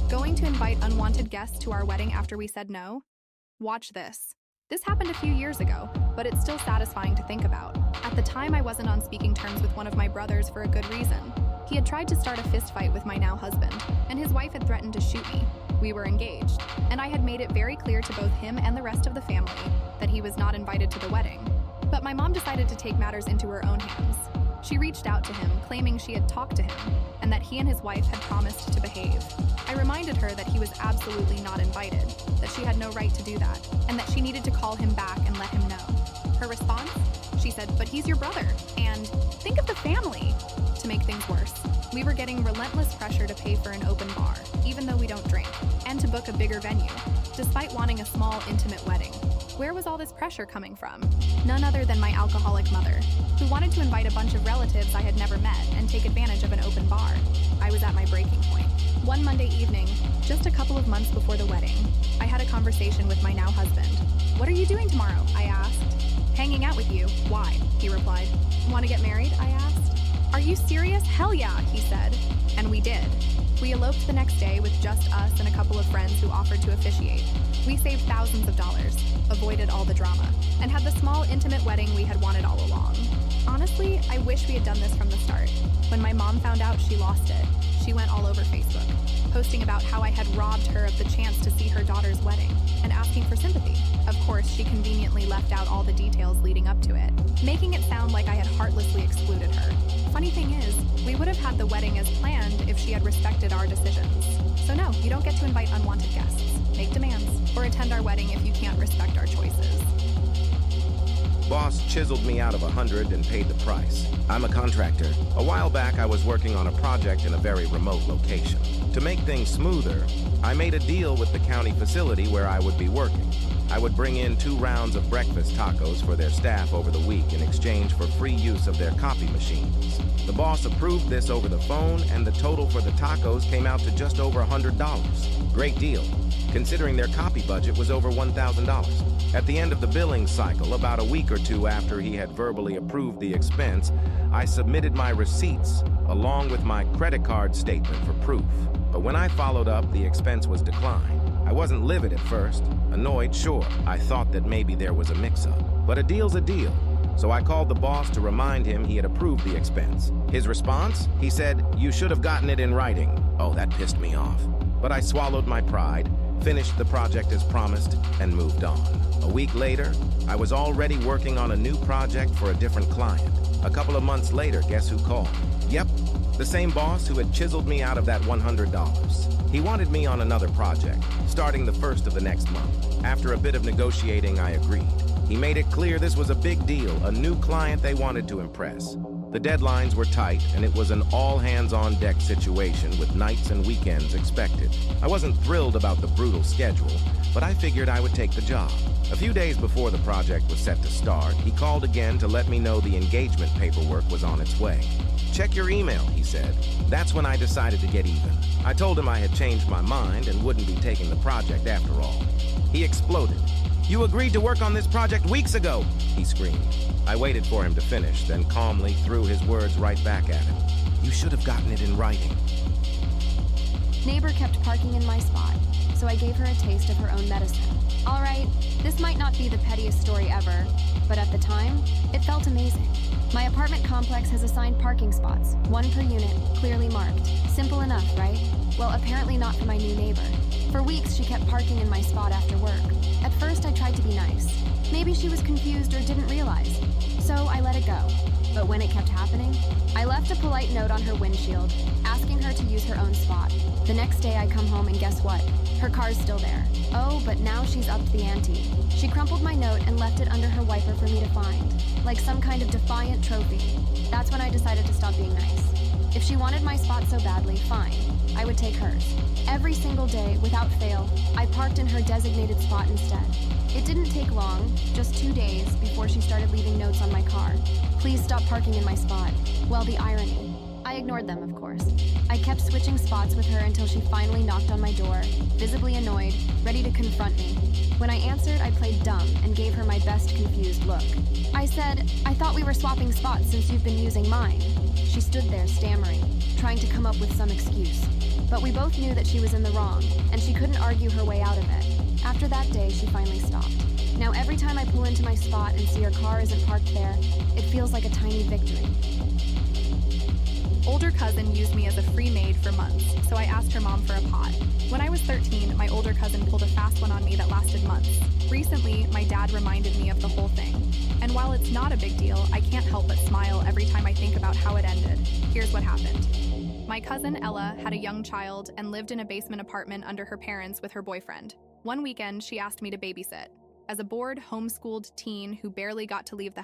Going to invite unwanted guests to our wedding after we said no? Watch this. This happened a few years ago, but it's still satisfying to think about. At the time, I wasn't on speaking terms with one of my brothers for a good reason. He had tried to start a fist fight with my now husband, and his wife had threatened to shoot me. We were engaged, and I had made it very clear to both him and the rest of the family that he was not invited to the wedding. But my mom decided to take matters into her own hands. She reached out to him, claiming she had talked to him, and that he and his wife had promised to behave. I reminded her that he was absolutely not invited, that she had no right to do that, and that she needed to call him back and let him know. Her response? She said, "But he's your brother, and think of the family." To make things worse, we were getting relentless pressure to pay for an open bar, even though we don't drink, and to book a bigger venue, despite wanting a small, intimate wedding. Where was all this pressure coming from? None other than my alcoholic mother, who wanted to invite a bunch of relatives I had never met and take advantage of an open bar. I was at my breaking point. One Monday evening, just a couple of months before the wedding, I had a conversation with my now husband. "What are you doing tomorrow?" I asked. "Hanging out with you." "Why?" he replied. "Want to get married?" I asked. "Are you serious?" "Hell yeah," he said. And we did. We eloped the next day with just us and a couple of friends who offered to officiate. We saved thousands of dollars, avoided all the drama, and had the small, intimate wedding we had wanted all along. Honestly, I wish we had done this from the start. When my mom found out, she lost it. She went all over Facebook, posting about how I had robbed her of the chance to see her daughter's wedding and asking for sympathy. Of course, she conveniently left out all the details leading up to it, making it sound like I had heartlessly excluded her. Funny thing is, we would have had the wedding as planned if she had respected our decisions. So no, you don't get to invite unwanted guests, make demands, or attend our wedding if you can't respect our choices. Boss chiseled me out of 100 and paid the price. I'm a contractor. A while back, I was working on a project in a very remote location. To make things smoother, I made a deal with the county facility where I would be working. I would bring in 2 rounds of breakfast tacos for their staff over the week in exchange for free use of their copy machines. The boss approved this over the phone, and the total for the tacos came out to just over $100. Great deal, considering their copy budget was over $1,000. At the end of the billing cycle, about a week or 2 after he had verbally approved the expense, I submitted my receipts along with my credit card statement for proof. But when I followed up, the expense was declined. I wasn't livid at first, annoyed, sure. I thought that maybe there was a mix-up. But a deal's a deal. So I called the boss to remind him he had approved the expense. His response? He said, "You should have gotten it in writing." Oh, that pissed me off. But I swallowed my pride, finished the project as promised, and moved on. A week later, I was already working on a new project for a different client. A couple of months later, guess who called? Yep, the same boss who had chiseled me out of that $100. He wanted me on another project, starting the 1st of the next month. After a bit of negotiating, I agreed. He made it clear this was a big deal, a new client they wanted to impress. The deadlines were tight, and it was an all-hands-on-deck situation with nights and weekends expected. I wasn't thrilled about the brutal schedule, but I figured I would take the job. A few days before the project was set to start, he called again to let me know the engagement paperwork was on its way. "Check your email," he said. That's when I decided to get even. I told him I had changed my mind and wouldn't be taking the project after all. He exploded. "You agreed to work on this project weeks ago," he screamed. I waited for him to finish, then calmly threw his words right back at him. "You should have gotten it in writing." Neighbor kept parking in my spot, so I gave her a taste of her own medicine. All right, this might not be the pettiest story ever, but at the time, it felt amazing. My apartment complex has assigned parking spots, 1 per unit, clearly marked. Simple enough, right? Well, apparently not for my new neighbor. For weeks, she kept parking in my spot after work. At first, I tried to be nice. Maybe she was confused or didn't realize, so I let it go. But when it kept happening, I left a polite note on her windshield, asking her to use her own spot. The next day, I come home and guess what? Her car's still there. Oh, but now she's upped the ante. She crumpled my note and left it under her wiper for me to find, like some kind of defiant trophy. That's when I decided to stop being nice. If she wanted my spot so badly, fine. I would take hers. Every single day, without fail, I parked in her designated spot instead. It didn't take long, just 2 days, before she started leaving notes on my car. "Please stop parking in my spot." Well, the irony. I ignored them, of course. I kept switching spots with her until she finally knocked on my door, visibly annoyed, ready to confront me. When I answered, I played dumb and gave her my best confused look. I said, "I thought we were swapping spots since you've been using mine." She stood there stammering, trying to come up with some excuse. But we both knew that she was in the wrong, and she couldn't argue her way out of it. After that day, she finally stopped. Now every time I pull into my spot and see her car isn't parked there, it feels like a tiny victory. Older cousin used me as a free maid for months, so I asked her mom for a pot. When I was 13, my older cousin pulled a fast one on me that lasted months. Recently, my dad reminded me of the whole thing. And while it's not a big deal, I can't help but smile every time I think about how it ended. Here's what happened. My cousin Ella had a young child and lived in a basement apartment under her parents with her boyfriend. One weekend, she asked me to babysit. As a bored, homeschooled teen who barely got to leave the